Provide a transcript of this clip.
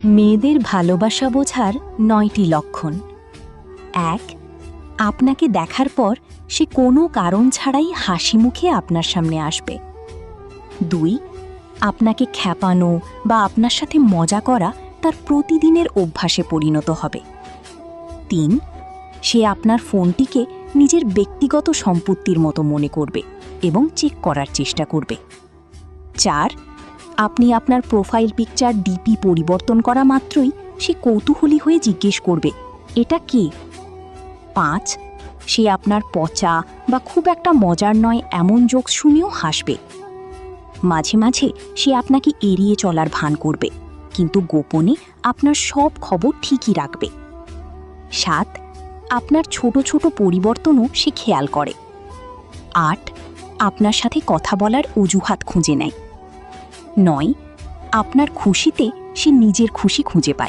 মেয়েদের ভালোবাসা বোঝার ৯টি লক্ষণ। ১. আপনাকে দেখার পর সে কোনো কারণ ছাড়াই হাসি মুখে আপনার সামনে আসবে। ২. আপনাকে খ্যাপানো বা আপনার সাথে মজা করা তার প্রতিদিনের অভ্যাসে পরিণত হবে। ৩. সে আপনার ফোনটিকে নিজের ব্যক্তিগত সম্পত্তির মতো মনে করবে এবং চেক করার চেষ্টা করবে। ৪. আপনি আপনার প্রোফাইল পিকচার ডিপি পরিবর্তন করা মাত্রই সে কৌতূহলী হয়ে জিজ্ঞেস করবে, এটা কে? ৫. সে আপনার পচা বা খুব একটা মজার নয় এমন জোকস শুনেও হাসবে। মাঝে মাঝে সে আপনাকে এড়িয়ে চলার ভান করবে, কিন্তু গোপনে আপনার সব খবর ঠিকই রাখবে। ৭. আপনার ছোট ছোট পরিবর্তনও সে খেয়াল করে। ৮. আপনার সাথে কথা বলার অজুহাত খুঁজে নেয়। ৯. আপনার খুশিতে সে নিজের খুশি খুঁজে পায়।